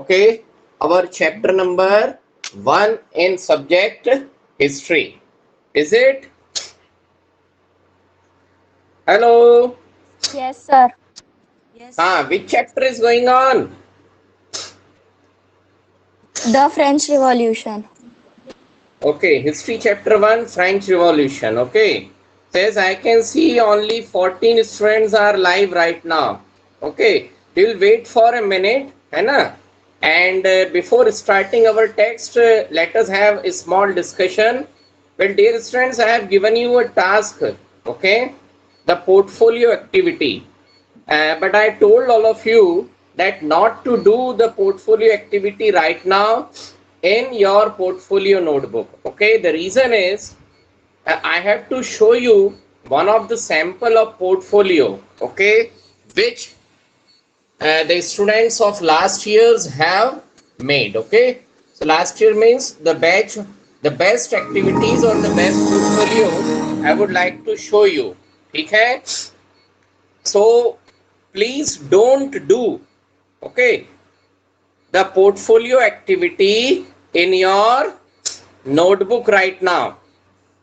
Okay, our chapter number 1 in subject history. Is it? Hello. Yes, sir. Which chapter is going on? The French Revolution. Okay, history chapter 1, French Revolution. Okay, says I can see only 14 students are live right now. Okay, we'll wait for a minute, है ना? And before starting our text, let us have a small discussion. Well, dear students, I have given you a task. Okay, the portfolio activity. But I told all of you that not to do the portfolio activity right now in your portfolio notebook. Okay, the reason is I have to show you one of the sample of portfolio, okay, which the students of last years have made. Okay, so last year means the batch, the best activities or the best portfolio I would like to show you. Okay, so please don't do, okay, the portfolio activity in your notebook right now.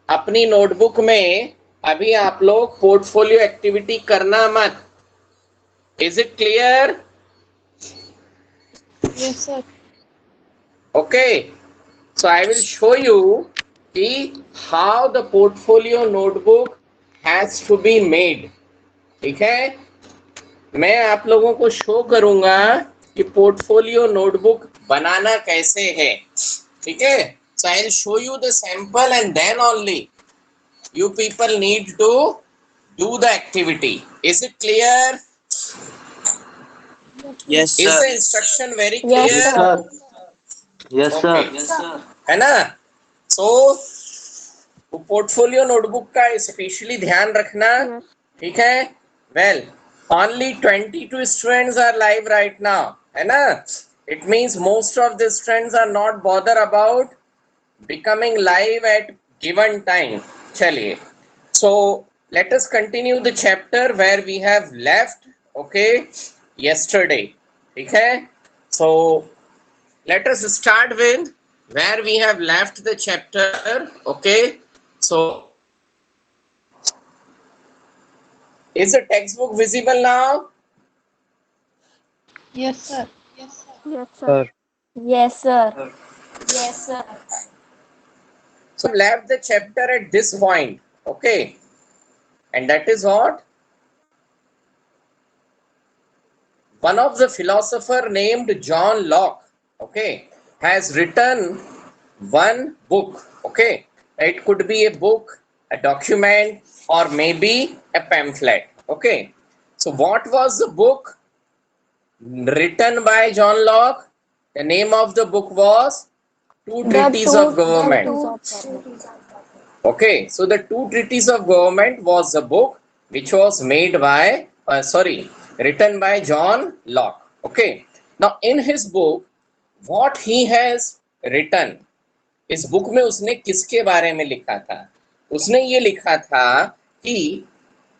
अपनी notebook में अभी आप लोग portfolio activity करना मत. Is it clear? Yes, sir. Okay, so I will show you कि how the portfolio notebook has to be made. ठीक है, मैं आप लोगों को शो करूंगा कि पोर्टफोलियो नोटबुक बनाना कैसे है. ठीक है, so I will show you the sample and then only you people need to do the activity. Is it clear? Yes, Is sir. the instruction very Yes, clear? sir. Yes, Okay. sir. है ना? So portfolio notebook का specially ध्यान रखना. ठीक है, well only 22 students are live right now, है ना? It means most of the students are not bother about becoming live at given time. चलिए, so let us continue the chapter where we have left, okay, yesterday. ठीक है, so let us start with where we have left the chapter. Okay, so is the textbook visible now? Yes, sir. Yes, sir. Sir. Yes, sir. Yes, sir. So left the chapter at this point. Okay, and that is what one of the philosopher named John Locke, okay, has written one book. Okay, it could be a book, a document, or maybe a pamphlet. Okay, so what was the book written by John Locke? The name of the book was Two Treatises of Government. Okay, so the Two Treatises of Government was a book which was made by, written by John Locke. Okay, now in his book, what he has written, इस book में उसने किसके बारे में लिखा था? उसने ये लिखा था कि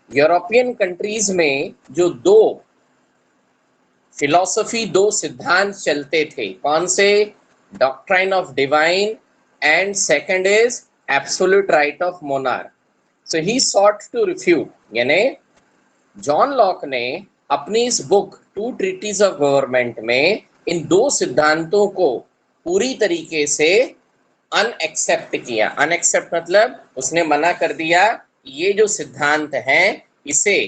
यूरोपियन कंट्रीज में जो दो फिलॉसफी, दो सिद्धांत चलते थे, कौन से? Doctrine of divine and second is absolute right of monarch. So he sought to refute, यानी जॉन लॉक ने अपनी इस book two treatises of government में इन दो सिद्धांतों को पूरी तरीके से अनएक्सेप्ट किया. अनएक्सेप्ट मतलब उसने मना कर दिया, ये जो सिद्धांत हैं इसे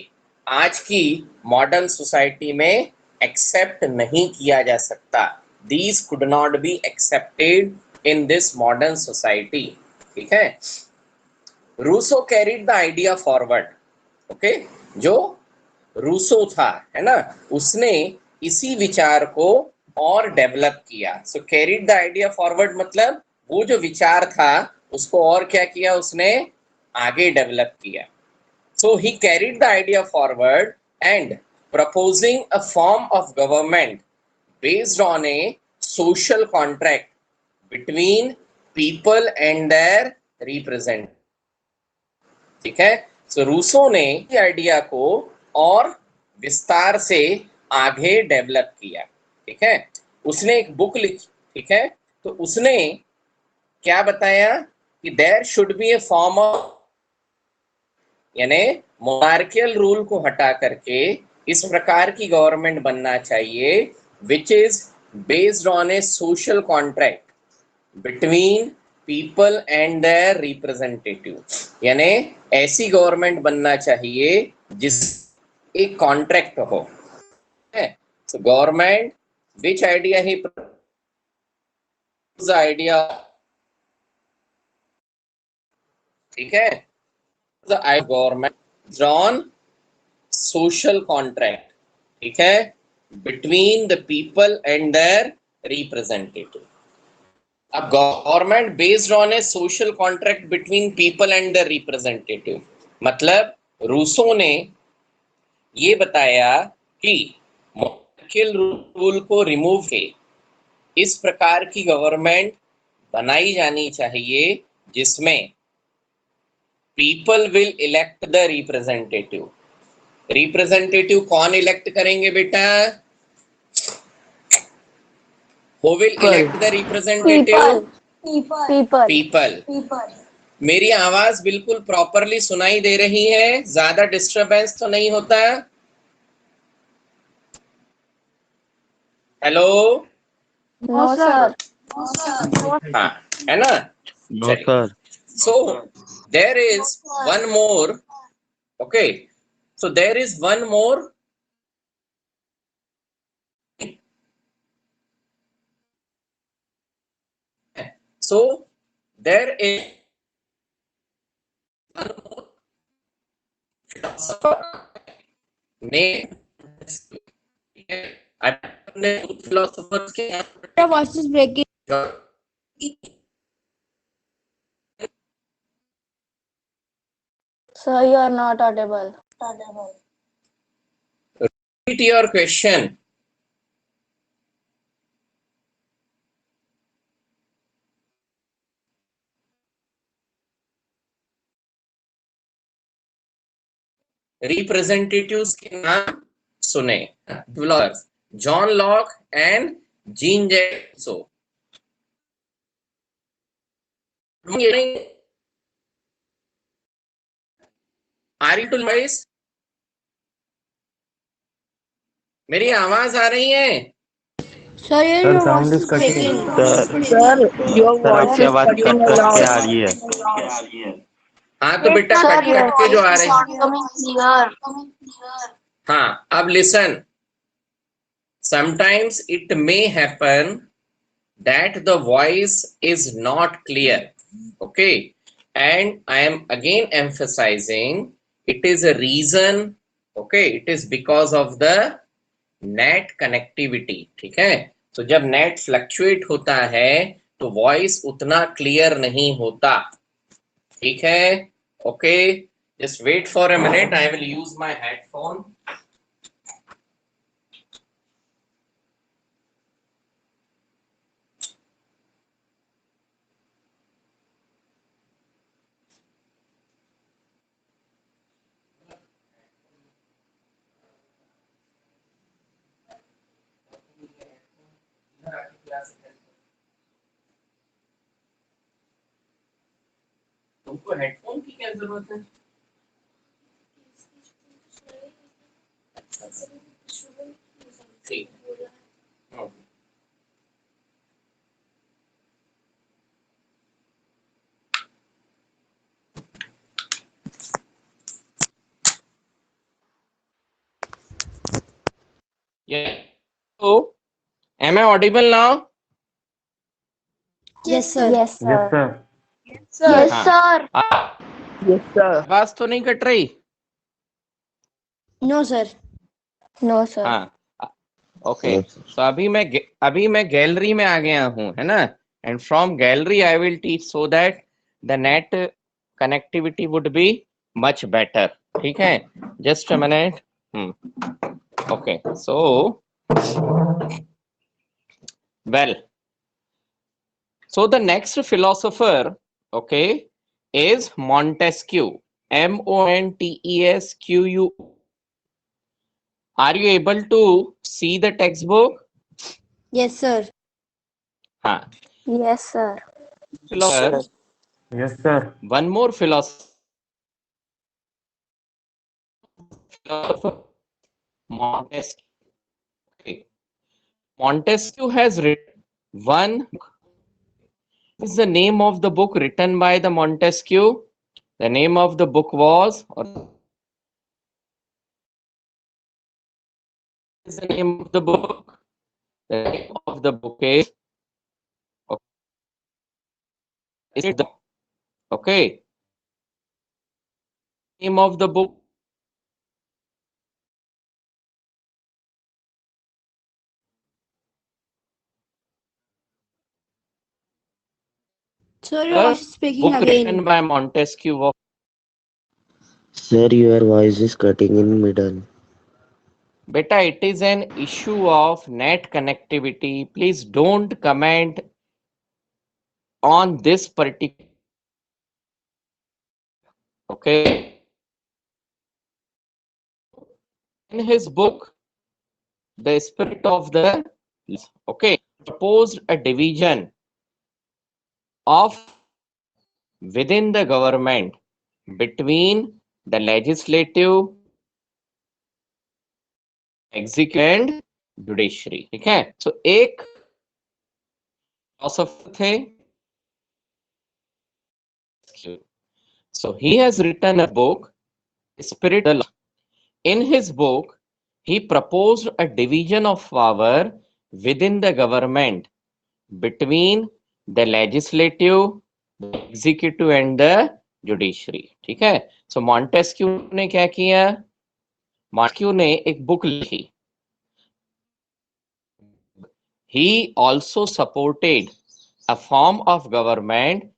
आज की मॉडर्न सोसाइटी में एक्सेप्ट नहीं किया जा सकता. These could not be accepted in this modern society. ठीक है, Rousseau carried the idea forward. Okay, जो रूसो था, है ना, उसने इसी विचार को और डेवलप किया. सो कैरिड द आइडिया फॉरवर्ड मतलब वो जो विचार था उसको और क्या किया, उसने आगे डेवलप किया. So he carried the idea forward and proposing a form of government based on a social contract between people and their represent. ठीक है, सो रूसो ने आइडिया को और विस्तार से आगे डेवलप किया. ठीक है, उसने एक बुक लिखी, ठीक है, तो उसने क्या बताया कि there should be a form of, यानी मोनार्कियल रूल को हटा करके इस प्रकार की गवर्नमेंट बनना चाहिए which is based on a social contract between people and their representative, यानी ऐसी गवर्नमेंट बनना चाहिए जिस एक कॉन्ट्रैक्ट हो, है। सो गवर्नमेंट विच आइडिया ही आइडिया, ठीक है, the government drawn social contract, ठीक है, between the people and their representative. अब government based on a social contract between people and the representative, मतलब रूसो ने ये बताया कि मोनार्कियल रूल को रिमूव के इस प्रकार की गवर्नमेंट बनाई जानी चाहिए जिसमें people will elect the representative. Representative कौन इलेक्ट करेंगे बेटा? Who will elect the representative? People. People. मेरी आवाज बिल्कुल प्रॉपरली सुनाई दे रही है? ज्यादा डिस्टरबेंस तो नहीं होता? हेलो? No, sir. हाँ, है ना? No, sir. So there is one more, okay, so there is one more, so there is one more philosopher named, अपने philosophers के Your voice is breaking. Sir, you are not audible. repeat your question. Representatives के नाम सुने, John Locke and Jean जेसो। Are you to voice? मेरी आवाज आ रही है? Sir, your Sir, voice sound is is cutting. breaking. Sir, your sir, voice आपकी is आवाज cutting कट a कट के lot. आ रही है। हाँ तो बेटा Sir, कट your कट के जो आ रहे हैं, not coming clear. हाँ अब listen, sometimes it may happen that the voice is not clear, okay, and I am again emphasizing it is a reason, okay, it is because of the net connectivity, ठीक है। तो जब net fluctuate होता है तो voice उतना clear नहीं होता, ठीक है, okay, just wait for a minute, I will use my headphone. तुमको हेडफोन की क्या जरूरत है? ठीक, yeah, so am I audible now? Yes, sir. Yes, sir. Yes, sir. Yes, हाँ, sir. Yes, sir. आवाज तो नहीं कट रही? No, sir. No, sir. हाँ, ओके, तो अभी मैं गैलरी में आ गया हूँ, है ना, and from gallery I will teach so that the net connectivity would be much better, ठीक है, just a minute, okay, so well, so the next philosopher, okay, is Montesquieu, Montesquieu. Are you able to see the textbook? Yes, sir. हाँ, Yes, sir. philosopher, Yes, sir. one more philosopher, Montesquieu. Okay. Montesquieu has written one. What is the name of the book written by the Montesquieu? The name of the book was, or is the name of the book? The name of the book is the okay. Name of the book. Sir, your voice is speaking Book written again. by Montesquieu was. Sir, your voice is cutting in middle. Beta, it is an issue of net connectivity. Please don't comment on this particular. Okay. In his book, The Spirit of the, okay, proposed a division of within the government between the legislative, executive and judiciary. ठीक है? So एक philosopher थे. So he has written a book, Spirit of the Law. In his book, he proposed a division of power within the government between the legislative, the executive and the judiciary. ठीक है? So Montesquieu ने क्या किया? Montesquieu ने एक book लिखी. He also supported a form of government.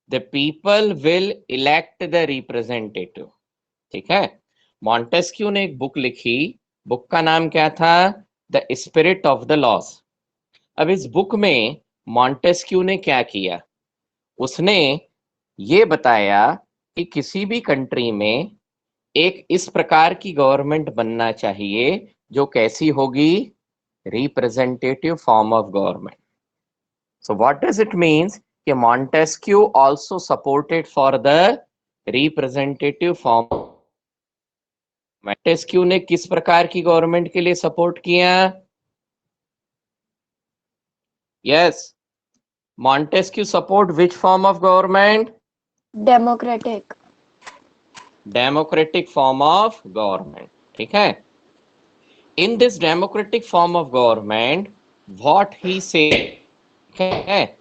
The people will elect the representative. ठीक है? मॉन्टेस्क्यू ने एक बुक लिखी. बुक का नाम क्या था? The spirit of the laws. अब इस बुक में मॉन्टेस्क्यू ने क्या किया? उसने ये बताया कि किसी भी कंट्री में एक इस प्रकार की गवर्नमेंट बनना चाहिए जो कैसी होगी? Representative form of government. So what does it means कि Montesquieu also supported for the representative form. Montesquieu ने किस प्रकार की गवर्नमेंट के लिए सपोर्ट किया? Yes, Montesquieu support which form of government? Democratic. Democratic form of government. ठीक है? In this democratic form of government what he say है,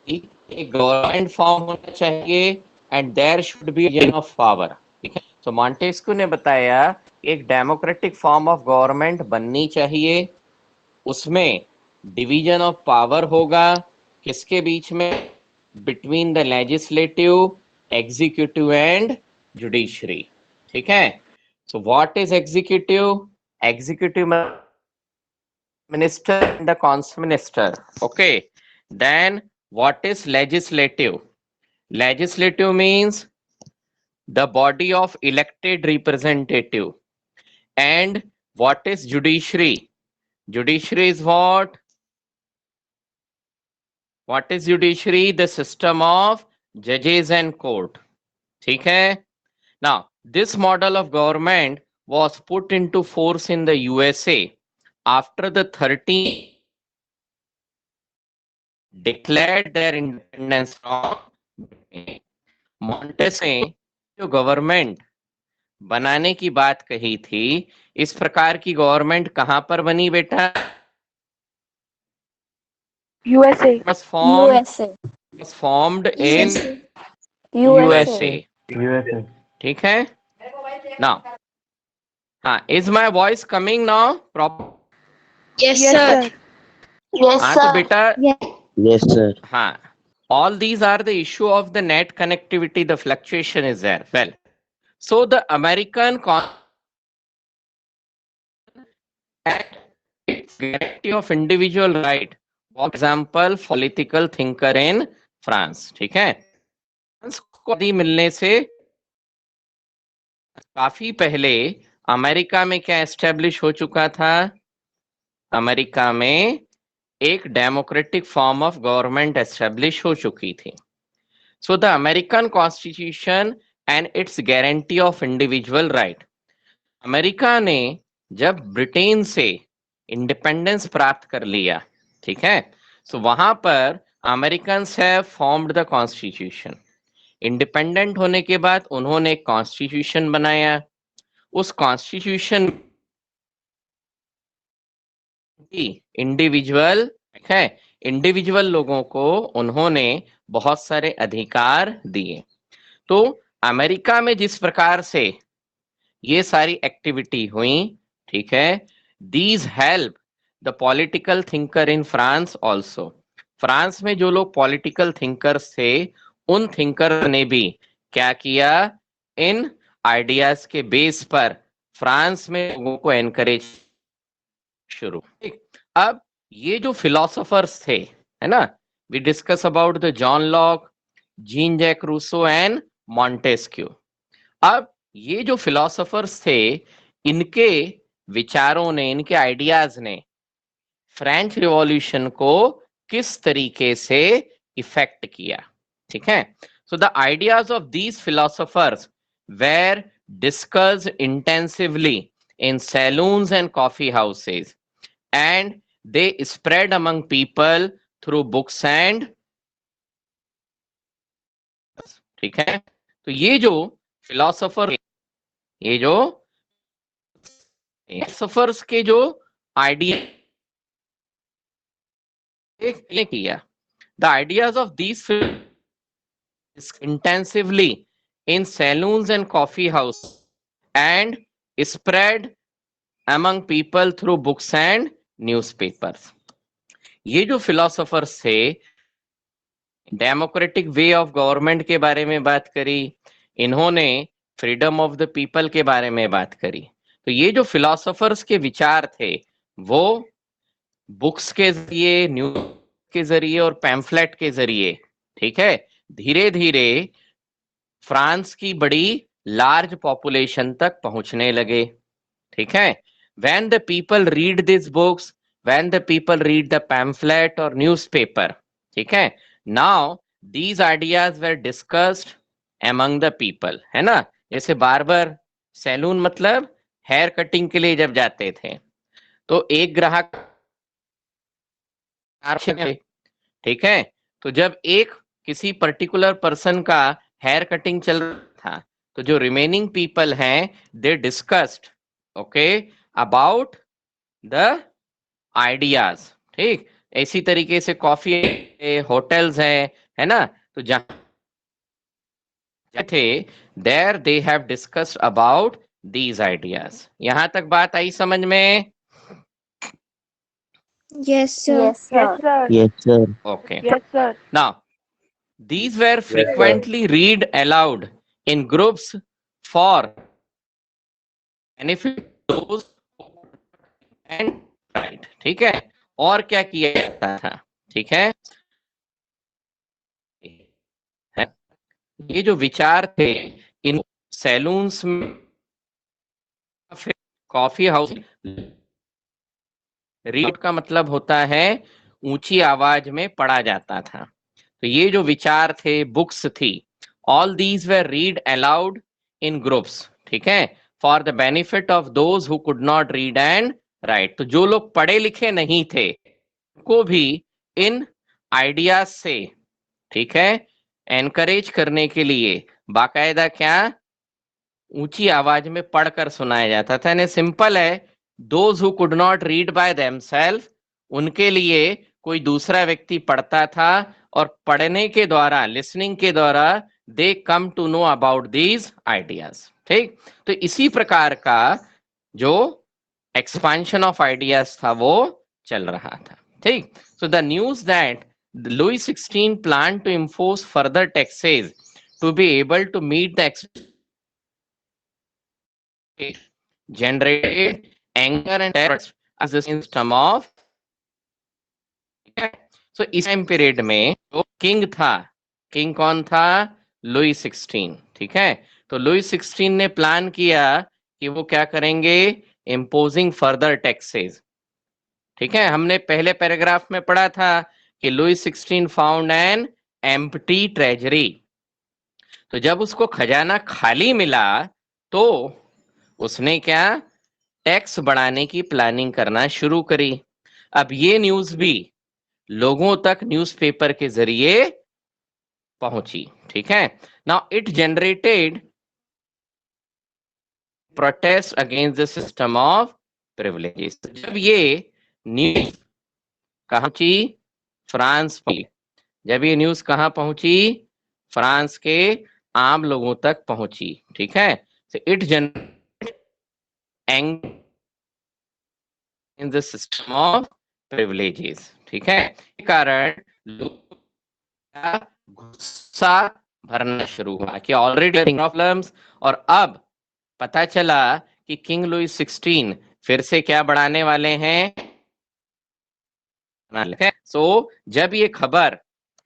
एक गवर्नमेंट फॉर्म होना चाहिए and there should be division of power. ठीक है? तो मॉन्टेस्क्यू ने बताया एक डेमोक्रेटिक फॉर्म ऑफ गवर्नमेंट बननी चाहिए. उसमें डिवीजन ऑफ पावर होगा. किसके बीच में? Between the legislative, executive and judiciary. ठीक है? So what is executive? Executive minister and the कॉन्स minister. Okay. Then what is legislative? Legislative means the body of elected representative. And what is judiciary? Judiciary is what? What is judiciary? The system of judges and court. ठीक है? Now, this model of government was put into force in the USA after the 13 declared their independence from Montesquieu ने जो government बनाने की बात कही थी, इस प्रकार की गवर्नमेंट कहां पर बनी बेटा? USA. was formed USA. was formed in USA. USA. ठीक है? Now, हाँ, is my voice coming now? Proper? Yes, sir. Yes, हाँ तो बेटा, Yes, sir. हाँ, all these are the issue of the net connectivity. The fluctuation is there. Well, so the American guarantee of individual right, for example, political thinker in France. ठीक है? France को आज़ादी मिलने से काफी पहले अमेरिका में क्या एस्टेब्लिश हो चुका था? अमेरिका में एक democratic form of government establish हो चुकी थी. So the American constitution and it's guarantee of individual right. America ने जब ब्रिटेन से इंडिपेंडेंस प्राप्त कर लिया, ठीक है, तो वहां पर Americans have formed the constitution. Independent होने के बाद उन्होंने एक कॉन्स्टिट्यूशन बनाया. उस कॉन्स्टिट्यूशन की इंडिविजुअल है, इंडिविजुअल लोगों को उन्होंने बहुत सारे अधिकार दिए. तो अमेरिका में जिस प्रकार से ये सारी एक्टिविटी हुई, ठीक है, these help the political thinker in France also. France में जो लोग पॉलिटिकल थिंकर्स थे, उन थिंकर ने भी क्या किया, इन आइडियाज के बेस पर फ्रांस में लोगों को एनकरेज शुरू. अब ये जो फिलोसोफर्स थे, है ना, we discuss about the John Locke, Jean Jacques Rousseau and Montesquieu. अब ये जो फिलोसोफर्स थे, इनके विचारों ने, इनके आइडियाज ने फ्रेंच रिवॉल्यूशन को किस तरीके से इफेक्ट किया, ठीक है. So the ideas of these philosophers were discussed intensively in saloons and coffee houses, and they spread among people through books and, ठीक है. तो ये जो फिलोसोफर, ये जो फिलोसोफर्स के जो आइडिया किया, the ideas of these intensively in saloons and coffee houses and spread among people through books and newspapers. ये जो फिलोसोफर्स थे, डेमोक्रेटिक वे ऑफ गवर्नमेंट के बारे में बात करी, इन्होंने फ्रीडम ऑफ द पीपल के बारे में बात करी. तो ये जो फिलोसोफर्स के विचार थे, वो बुक्स के जरिए, न्यूज के जरिए और पैम्फलेट के जरिए, ठीक है, धीरे धीरे फ्रांस की बड़ी लार्ज पॉपुलेशन तक पहुंचने लगे, ठीक है. When the people read these books, when the people read the pamphlet or newspaper, ठीक है, now these ideas were discussed among the people, है ना. जैसे बार्बर सैलून मतलब हेयर कटिंग के लिए जब जाते थे, तो एक ग्राहक, ठीक है, तो जब एक किसी पर्टिकुलर पर्सन का हेयर कटिंग चल रहा था, तो जो रिमेनिंग पीपल हैं, they discussed, okay, about the ideas. ठीक, इसी तरीके से कॉफी होटल्स है ना, तो जहां थे, there they have discussed about these ideas. यहां तक बात आई समझ में? Yes, sir. Yes, sir. Yes, sir. Okay. Yes, sir. Now, these were frequently read aloud in groups for benefit those and right. ठीक है, और क्या किया जाता था, ठीक है, ये जो विचार थे, इन सैलून्स में, कॉफी हाउस, रीड का मतलब होता है ऊंची आवाज में पढ़ा जाता था. तो ये जो विचार थे, बुक्स थी, all these were read allowed in groups, ठीक है, for the benefit of those who could not read and right. तो जो लोग पढ़े लिखे नहीं थे, को भी इन आइडियाज से, ठीक है, एनकरेज करने के लिए बाकायदा क्या, ऊंची आवाज में पढ़कर सुनाया जाता था. यानी सिंपल है, those who could not read by themselves, उनके लिए कोई दूसरा व्यक्ति पढ़ता था, और पढ़ने के द्वारा, लिसनिंग के द्वारा, they come to know about these ideas. ठीक, तो इसी प्रकार का जो एक्सपांशन ऑफ आइडियाज था, वो चल रहा था. ठीक, so the news that Louis XVI planned to impose further taxes to be able to meet the generated anger and terror as a system of. So इस टाइम पीरियड में जो king था, किंग कौन था? लुई 16. ठीक है, तो Louis 16 ने प्लान किया कि वो क्या करेंगे, इम्पोजिंग फर्दर टैक्सेस। ठीक है, हमने पहले पैराग्राफ में पढ़ा था कि Louis 16 found an empty treasury. तो जब उसको खजाना खाली मिला तो उसने क्या, टैक्स बढ़ाने की प्लानिंग करना शुरू करी। अब ये न्यूज भी लोगों तक न्यूज़पेपर के जरिए पहुंची। ठीक है, now it generated protest against the system of privileges. जब ये न्यूज कहाँ पहुंची, फ्रांस में। जब ये न्यूज कहाँ पहुंची, फ्रांस के आम लोगों तक पहुंची। ठीक है, so it generated anger in the system of privileges। ठीक है, इस कारण लोगों का गुस्सा भरना शुरू हुआ कि ऑलरेडी प्रॉब्लम्स, और अब पता चला कि किंग लुई 16 फिर से क्या बढ़ाने वाले हैं। सो जब ये खबर,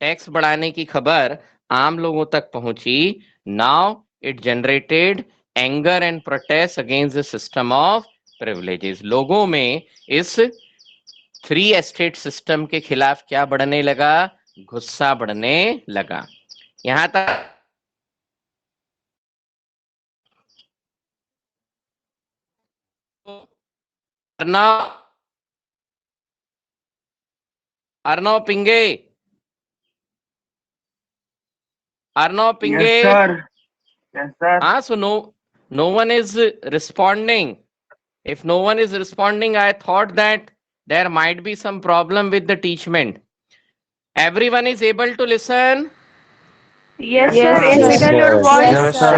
टैक्स बढ़ाने की खबर आम लोगों तक पहुंची, now it generated anger and protest against the system of privileges. लोगों में इस फ्री एस्टेट सिस्टम के खिलाफ क्या बढ़ने लगा, गुस्सा बढ़ने लगा। यहां तक Arnav Arnav Pinge, Arnav Pinge. Yes, sir. Yes, sir. हाँ, so no one is responding. If no one is responding, I thought that there might be some problem with the teachment. Everyone is able to listen? Yes, Yes, sir. sir. In Yes, middle your sir. voice. Yes, sir.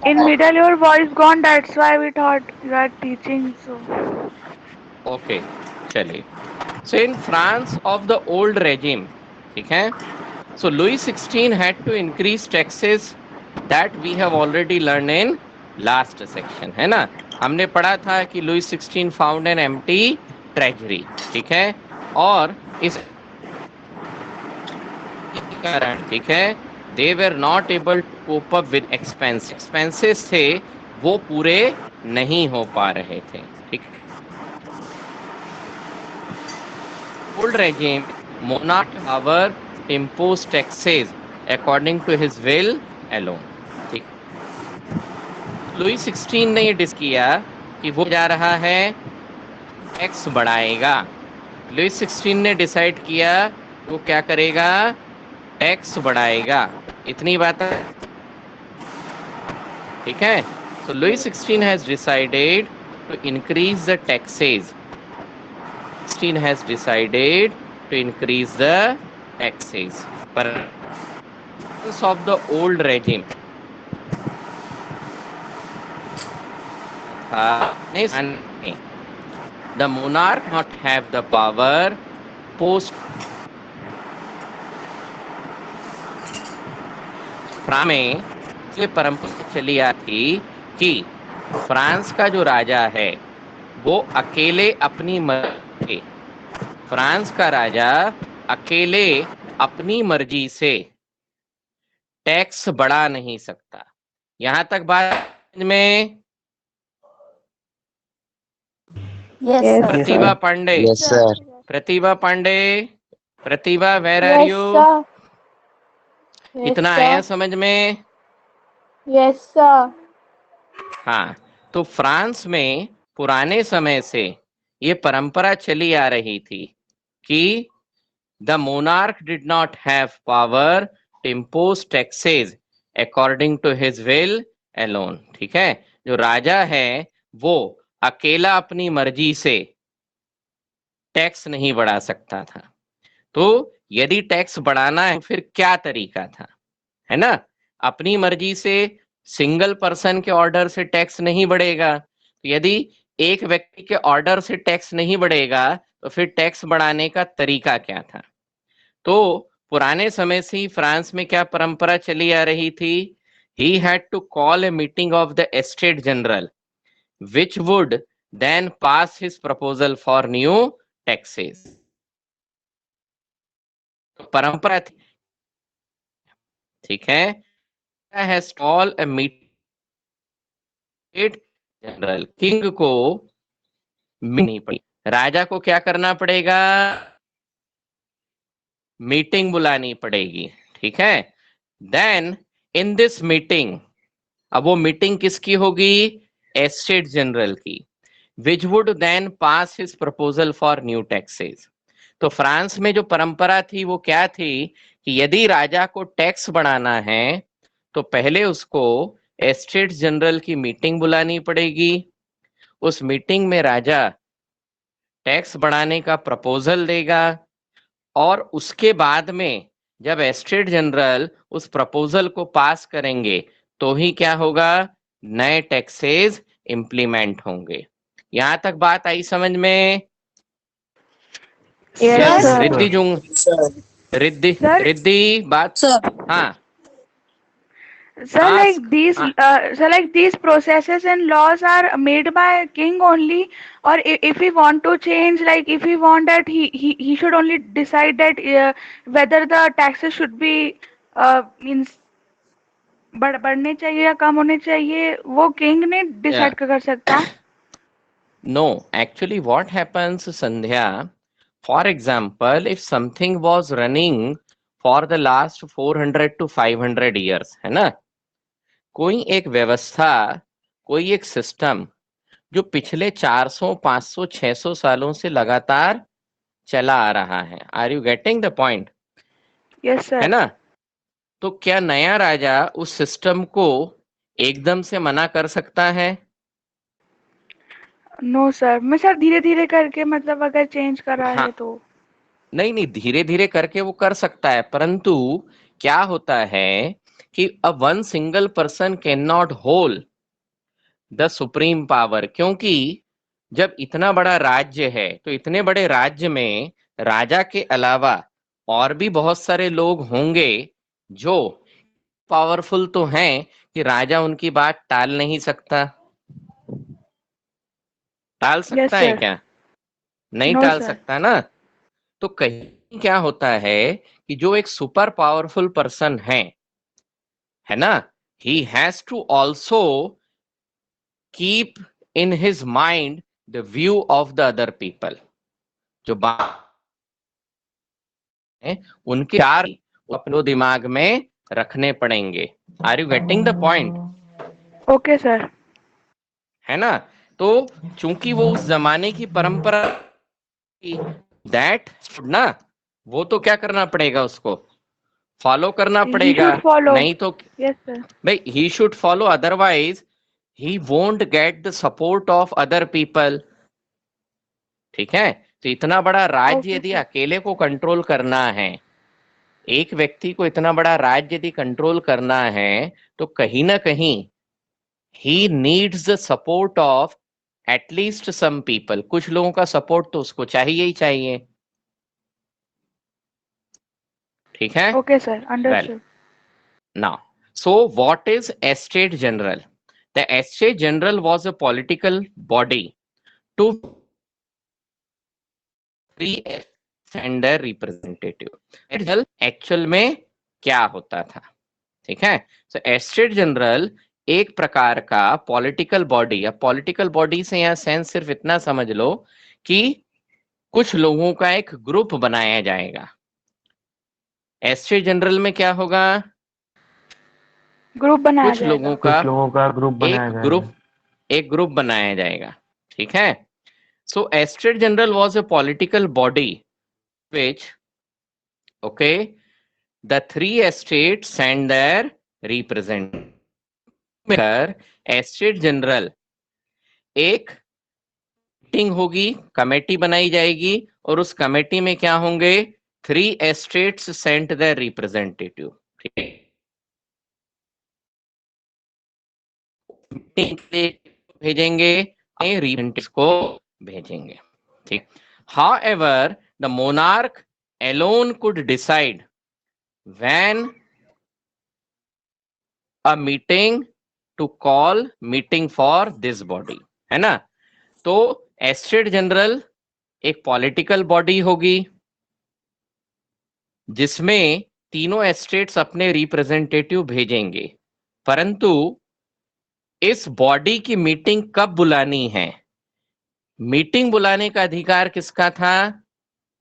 In middle your voice gone. That's why we thought you are teaching. So. Okay, चलिए। So in France of the old regime, ठीक है, so Louis 16 had to increase taxes, that we have already learned in last section, है ना। हमने पढ़ा था कि Louis 16 found an empty treasury. ठीक है, और इस कारण, ठीक है, they were not able to cope up with expenses थे वो पूरे नहीं हो पा रहे थे। ठीक, old regime monarch power impose taxes according to his will alone. ठीक, लुई 16 ने ये डिसाइड किया कि वो जा रहा है टैक्स बढ़ाएगा। लुई 16 ने डिसाइड किया वो क्या करेगा, टैक्स बढ़ाएगा। इतनी बात है। ठीक है, so Louis 16 has decided to increase the taxes. 16 has decided to increase the taxes. Purpose of the old regime the monarch not have the power post France में ये परंपरा चली आती कि फ्रांस का जो राजा है वो अकेले अपनी मर्जी, फ्रांस का राजा अकेले अपनी मर्जी से टैक्स बढ़ा नहीं सकता। यहां तक बात में Yes, sir. Pratibha Pandey, Yes, sir. Pratibha Pandey, Pratibha where are Yes, you, sir. Yes, इतना sir. आया समझ में। Yes, sir. हाँ, तो फ्रांस में पुराने समय से ये परंपरा चली आ रही थी कि the monarch did not have power to impose taxes according to his will alone. ठीक है, जो राजा है वो अकेला अपनी मर्जी से टैक्स नहीं बढ़ा सकता था। तो यदि टैक्स बढ़ाना है फिर क्या तरीका था, है ना। अपनी मर्जी से सिंगल पर्सन के ऑर्डर से टैक्स नहीं बढ़ेगा। तो यदि एक व्यक्ति के ऑर्डर से टैक्स नहीं बढ़ेगा तो फिर टैक्स बढ़ाने का तरीका क्या था। तो पुराने समय से ही फ्रांस में क्या परंपरा चली आ रही थी, he had to call a meeting of the estate general which would then pass his proposal for new taxes। परंपरा थी, ठीक है, has called a meeting general king को नहीं पड़ी, राजा को क्या करना पड़ेगा, मीटिंग बुलानी पड़ेगी, ठीक है। देन इन दिस मीटिंग, अब वो मीटिंग किसकी होगी, एस्टेट जनरल की, which would then pass his proposal for new taxes. तो फ्रांस में जो परंपरा थी वो क्या थी कि यदि राजा को टैक्स बढ़ाना है तो पहले उसको एस्टेट जनरल की मीटिंग बुलानी पड़ेगी, उस मीटिंग में राजा टैक्स बढ़ाने का प्रपोजल देगा, और उसके बाद में जब एस्टेट जनरल उस प्रपोजल को पास करेंगे तो ही क्या होगा, नए टैक्सेस इंप्लीमेंट होंगे। यहां तक बात आई समझ में? Yes, sir. Riddhi Jung, Riddhi Sir? Riddhi बात, हाँ Sir, ask, like these processes and laws are made by king only, or if we want to change, like if we want that he should only decide that whether the taxes should be means बढ़ने चाहिए या कम होने चाहिए, वो king ने decide कर सकता। no, actually what happens, Sandhya, for example, if something was running for the last 400 to 500 years, है ना, कोई एक व्यवस्था, कोई एक सिस्टम जो पिछले 400 500 600 सालों से लगातार चला आ रहा है, are you getting the point? Yes sir. है ना, तो क्या नया राजा उस सिस्टम को एकदम से मना कर सकता है? नो सर, मैं सर धीरे धीरे करके, मतलब अगर चेंज कर रहा है तो। नहीं नहीं, धीरे धीरे करके वो कर सकता है, परंतु क्या होता है कि a one single person can not hold the supreme power, क्योंकि जब इतना बड़ा राज्य है तो इतने बड़े राज्य में राजा के अलावा और भी बहुत सारे लोग होंगे जो पावरफुल तो हैं कि राजा उनकी बात टाल नहीं सकता। टाल यस सकता है सर। क्या? नहीं नो टाल सर। सकता ना। तो कहीं क्या होता है कि जो एक सुपर पावरफुल पर्सन है ना, he has to also keep in his mind the view of the other people, जो बात है उनके चार अपने दिमाग में रखने पड़ेंगे। Are you getting the point? Okay sir. है ना, तो चूंकि वो उस जमाने की परंपरा दैट ना, वो तो क्या करना पड़ेगा, उसको फॉलो करना ही पड़ेगा, शुड फॉलो। नहीं तो यस सर। भाई he should follow, otherwise he won't get the support of other people. ठीक है, तो इतना बड़ा राज्य ओके यदि सर। अकेले को कंट्रोल करना है, एक व्यक्ति को इतना बड़ा राज्य यदि कंट्रोल करना है, तो कहीं ना कहीं he needs the support of at least some people, कुछ लोगों का सपोर्ट तो उसको चाहिए ही चाहिए। ठीक है, okay sir, well understood. now, so what is estate general? The estate general was a political body to and their representative. Actual में क्या होता था? ठीक है, so estate general एक प्रकार का पॉलिटिकल बॉडी, या पॉलिटिकल बॉडी से यहाँ सेंस सिर्फ इतना समझ लो कि कुछ लोगों का एक ग्रुप बनाया जाएगा। एस्टेट जनरल में क्या होगा, ग्रुप बनाया कुछ जाएगा। लोगों का ग्रुप बनाया जाएगा। ठीक है, so estate general was a political body which, okay, the three estates send their representative। Estate general एक मीटिंग होगी, कमेटी बनाई जाएगी, और उस कमेटी में क्या होंगे, three estates sent their representative. ठीक है, मीटिंग के लिए भेजेंगे, रिप्रेजेंटेटिव्स को भेजेंगे। ठीक, however the monarch alone could decide when a meeting to call meeting for this body, है ना। तो एस्टेट जनरल एक पॉलिटिकल बॉडी होगी जिसमें तीनों एस्टेट्स अपने रिप्रेजेंटेटिव भेजेंगे, परंतु इस बॉडी की मीटिंग कब बुलानी है? मीटिंग बुलाने का अधिकार किसका था?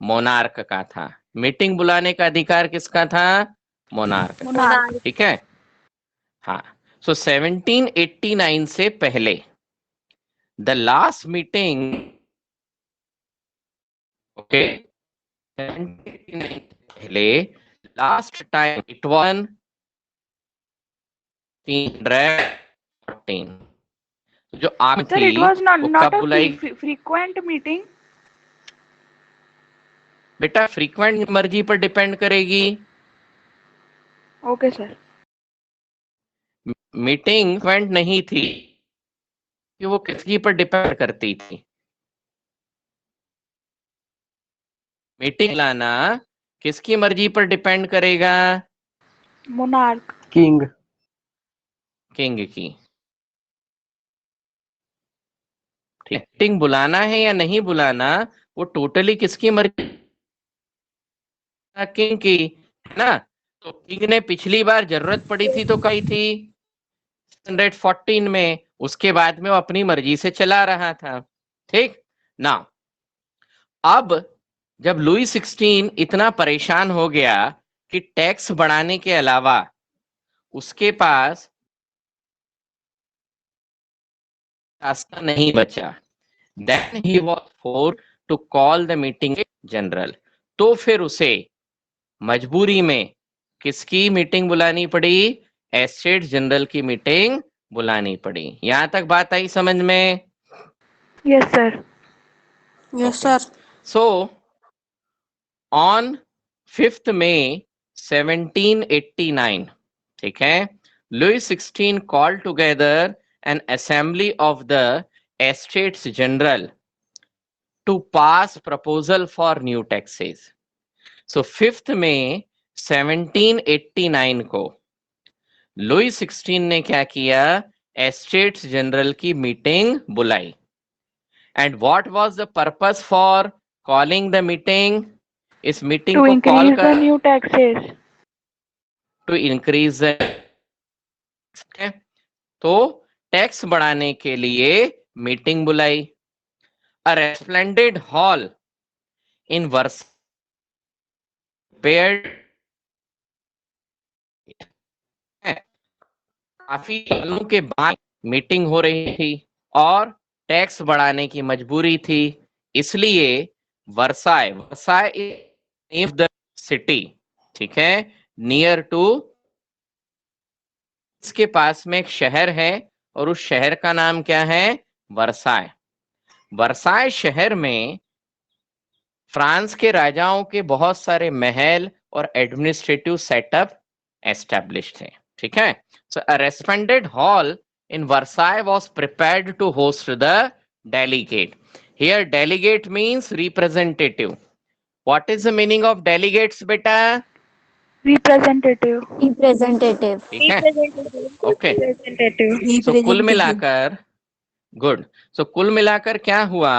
मोनार्क का था। मीटिंग बुलाने का अधिकार किसका था? मोनार्क का। Monarch. ठीक है, हाँ। सो 1789 से पहले द लास्ट मीटिंग, ओके, 1789 से पहले लास्ट टाइम इट वाज 314। जो आग Sir, थी it was not वो not कब a बुलाई? frequent meeting. बेटा फ्रीक्वेंट मर्जी पर डिपेंड करेगी। Okay, sir. मीटिंग फ्रीक्वेंट नहीं थी कि वो किसकी पर डिपेंड करती थी। मीटिंग लाना किसकी मर्जी पर डिपेंड करेगा? Monarch. King. किंग की। मीटिंग बुलाना है या नहीं बुलाना वो टोटली किसकी मर्जी? किंग की, है ना। तो किंग ने पिछली बार जरूरत पड़ी थी तो कही थी 114 में, उसके बाद में वो अपनी मर्जी से चला रहा था। ठीक ना। अब जब लुई 16 इतना परेशान हो गया कि टैक्स बढ़ाने के अलावा उसके पास रास्ता नहीं बचा, then he was forced to call the meeting general. तो फिर उसे मजबूरी में किसकी मीटिंग बुलानी पड़ी? एस्टेट जनरल की मीटिंग बुलानी पड़ी। यहां तक बात आई समझ में? Yes, sir. Yes, Okay. sir. So on 5th May 1789, ठीक है, Louis 16 called together an assembly of the Estates General to pass proposal for new taxes. So 5th May 1789 को लुई 16 ने क्या किया? एस्टेट्स जनरल की मीटिंग बुलाई। And what was the purpose for calling the meeting? इस meeting To को call increase the कर new taxes. To increase, तो टैक्स बढ़ाने के लिए मीटिंग बुलाई। अ रेस्प्लेंडेड हॉल इन वर्स पेयर्ड, काफी सालों के बाद मीटिंग हो रही थी और टैक्स बढ़ाने की मजबूरी थी, इसलिए Versailles, Versailles is the city, ठीक है, नियर टू, इसके पास में एक शहर है और उस शहर का नाम क्या है? वर्साय। वर्साय शहर में फ्रांस के राजाओं के बहुत सारे महल और एडमिनिस्ट्रेटिव सेटअप एस्टेब्लिश थे। ठीक है, so a resplendent hall in Versailles was prepared to host the delegate. Here delegate means representative. What is the meaning of delegates बेटा? Representative. Representative. ठीक है, ओके। Representative. सो कुल Representative. मिलाकर, गुड, सो कुल मिलाकर क्या हुआ?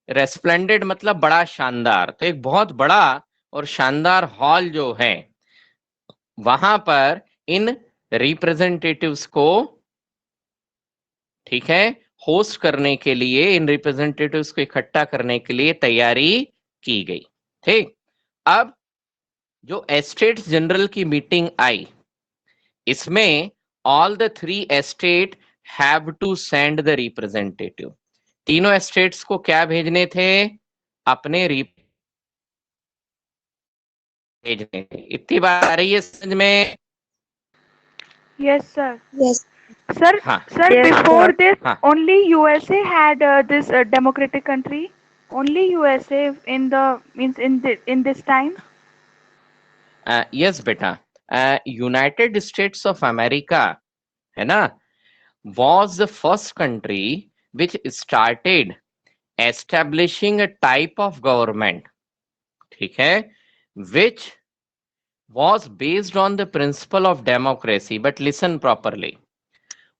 रेस्प्लेंडेड मतलब बड़ा शानदार, तो एक बहुत बड़ा और शानदार हॉल जो है वहां पर इन रिप्रेजेंटेटिव्स को, ठीक है, होस्ट करने के लिए, इन रिप्रेजेंटेटिव्स को इकट्ठा करने के लिए तैयारी की गई। ठीक, अब जो एस्टेट्स जनरल की मीटिंग आई, इसमें all the 3 estate have to send the representative. तीनों एस्टेट्स को क्या भेजने थे? अपने भेजने थे। इतनी बात आ रही है समझ में? Yes, sir. Yes. Sir, हाँ sir, Yes, before sir. this, हाँ, only USA had this democratic country. Only USA in the means in this time. Yes बेटा, यूनाइटेड स्टेट्स ऑफ अमेरिका, है ना, was the first country which started establishing a type of government, ठीक है, which was based on the principle of democracy. But listen properly,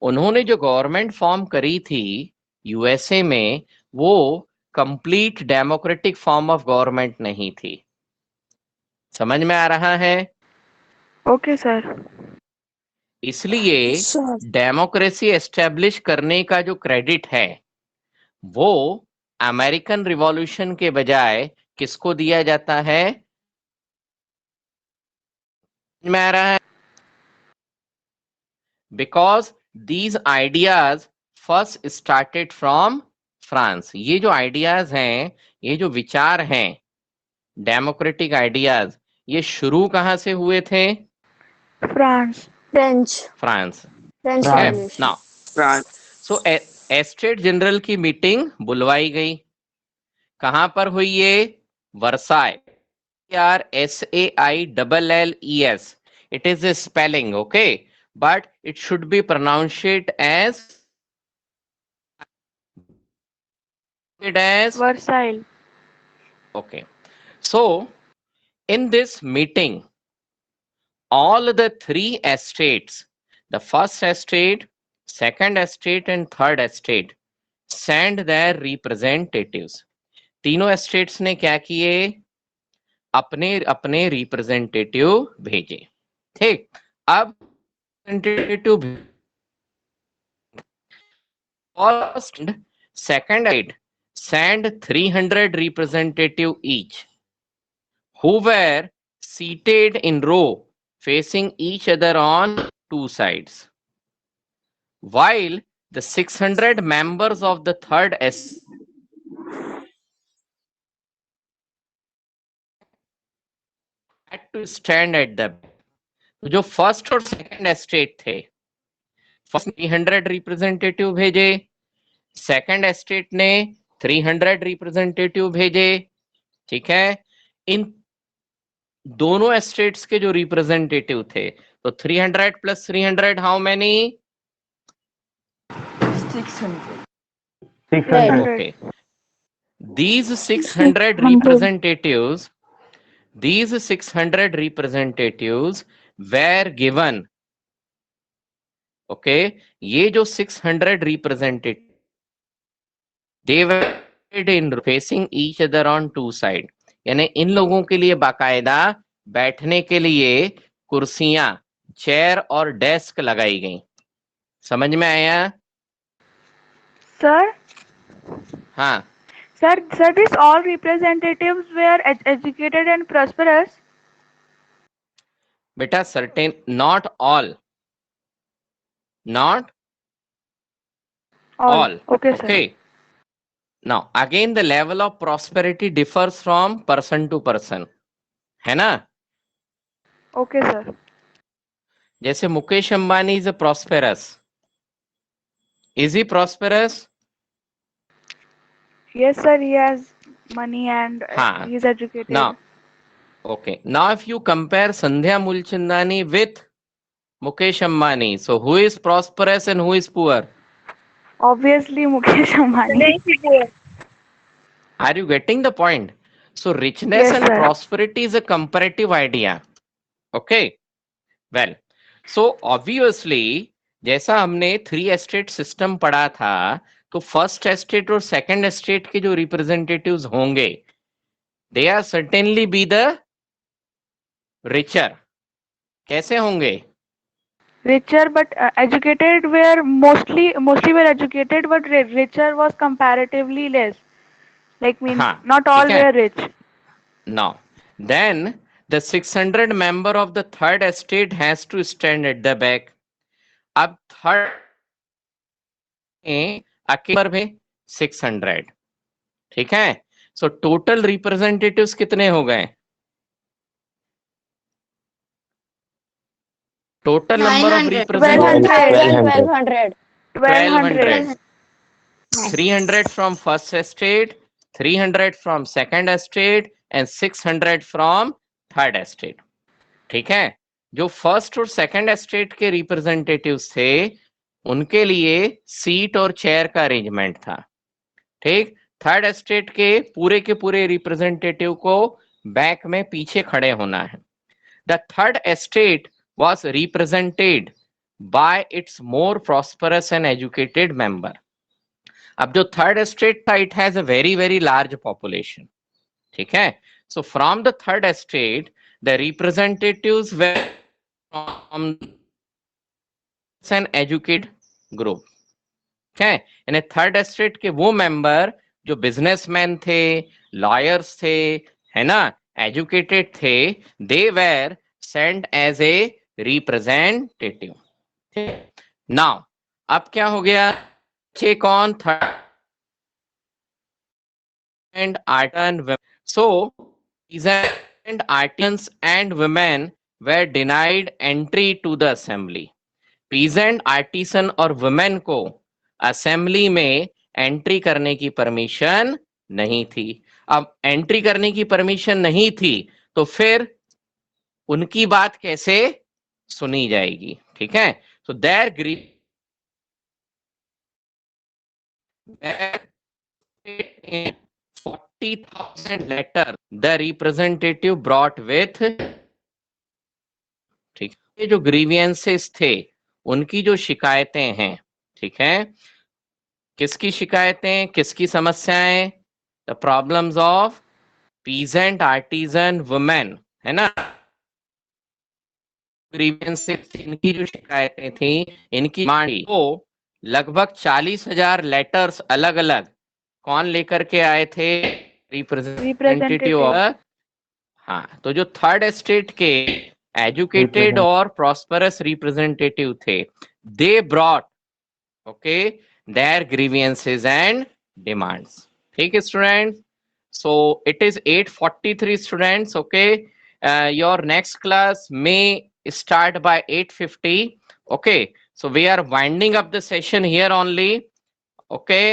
उन्होंने जो government form करी थी USA में, वो complete democratic form of government नहीं थी। समझ में आ रहा है? Okay, sir. इसलिए Sure. डेमोक्रेसी एस्टेब्लिश करने का जो क्रेडिट है वो अमेरिकन रिवॉल्यूशन के बजाय किसको दिया जाता है? में आ रहा है? Because these ideas first started from France. ये जो आइडियाज हैं, ये जो विचार हैं, डेमोक्रेटिक आइडियाज, ये शुरू कहां से हुए थे? फ्रांस। French. फ्रांस। French है Revolution. ना? France. सो एस्टेट जनरल की मीटिंग बुलवाई गई। कहां पर हुई ये? Versailles. RSAILLES. It is a spelling, okay, but it should be pronounced as Versailles. okay. So in this meeting, all the three estates, the first estate, second estate, and third estate, send their representatives. तीनों estates ने क्या किए? अपने अपने representative भेजे। ठीक, अब representative first and second side sent 300 representative each, who were seated in row facing each other on two sides, while the 600 members of the third S had to stand at the back. तो जो first और second estate थे, first 300 representative भेजे, second estate ने 300 representative भेजे। ठीक है, इन दोनों एस्टेट्स के जो रिप्रेजेंटेटिव थे, तो 300 plus 300 how many? 600. 600. Okay. These 600 representatives, these 600 representatives were given, okay, ये जो 600 representatives, they were in facing each other on two side, यानी इन लोगों के लिए बाकायदा बैठने के लिए कुर्सियां, चेयर और डेस्क लगाई गई। समझ में आया? Sir, हाँ sir, these all representatives were educated and prosperous. बेटा, certain, not all, not all. Okay, sir. Okay. Now again the level of prosperity differs from person to person, है ना? Okay, sir. जैसे Mukesh Ambani is a prosperous. Is he prosperous? Yes, sir. He has money and हाँ. he is educated. Now, okay. Now if you compare Sandhya Mulchandani with Mukesh Ambani, so who is prosperous and who is poor? Obviously, Mukesh Ambani. Are you getting the point? So richness Yes, and sir. prosperity is a comparative idea. Okay. Well, so obviously जैसा हमने 3 estate system पढ़ा था, तो first estate और second estate के जो representatives होंगे, they are certainly be the richer. कैसे होंगे? Richer but educated were mostly were educated, but richer was comparatively less. Like means हाँ, not all ठीक है? were rich. Now, then the 600 member of the third estate has to stand at the back. अब third अकेले में 600, ठीक है? So total representatives कितने हो गए? Total number of 900. Representatives 1200. 1200. 300 from first estate, 300 from second estate and 600 from third estate. ठीक है? जो फर्स्ट और सेकंड एस्टेट के रिप्रेजेंटेटिव्स थे, उनके लिए सीट और चेयर का अरेंजमेंट था। ठीक, थर्ड एस्टेट के पूरे रिप्रेजेंटेटिव को बैक में पीछे खड़े होना है। The third estate was represented by its more prosperous and educated member. अब जो थर्ड एस्टेट था, it has a very very large population. ठीक है? So from the third estate, the representatives were from an educate group है। यानी third estate के वो member जो बिजनेसमैन थे, लॉयर्स थे, है ना, एजुकेटेड थे, they were sent as a representative. Now अब क्या हो गया, कौन थर्ड एंड आर्टन, so peasant artisans and women were denied entry to the assembly. peasant artisan और women को असेंबली में एंट्री करने की परमिशन नहीं थी। अब एंट्री करने की परमिशन नहीं थी तो फिर उनकी बात कैसे सुनी जाएगी, ठीक है। So their grief 40,000 letter the representative brought with, ठीक है, जो ग्रीवियंसेस थे, उनकी जो शिकायतें हैं, ठीक है, किसकी शिकायतें, किसकी समस्याएं, the problems of peasant artisan women, है ना, ग्रीवियंसेस, इनकी जो शिकायतें थी, इनकी मांगी को लगभग 40,000 लेटर्स अलग अलग कौन लेकर के आए थे, रिप्रेजेंटेटिव ऑफ, हाँ, तो जो थर्ड एस्टेट के एजुकेटेड और प्रॉस्परस रिप्रेजेंटेटिव थे, they brought okay their grievances and demands. ठीक है students, so it is 8:43 students, okay, your next class may start by 8:50. Okay, so we are winding up the session here only. Okay,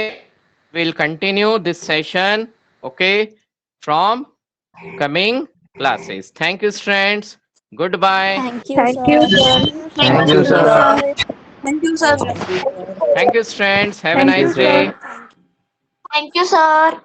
we'll continue this session, okay, from coming classes. Thank you students, goodbye. Thank you, Thank you, sir. sir. Thank you, sir. Thank you, sir. Thank you students, have a Thank you, nice day. sir. Thank you, sir.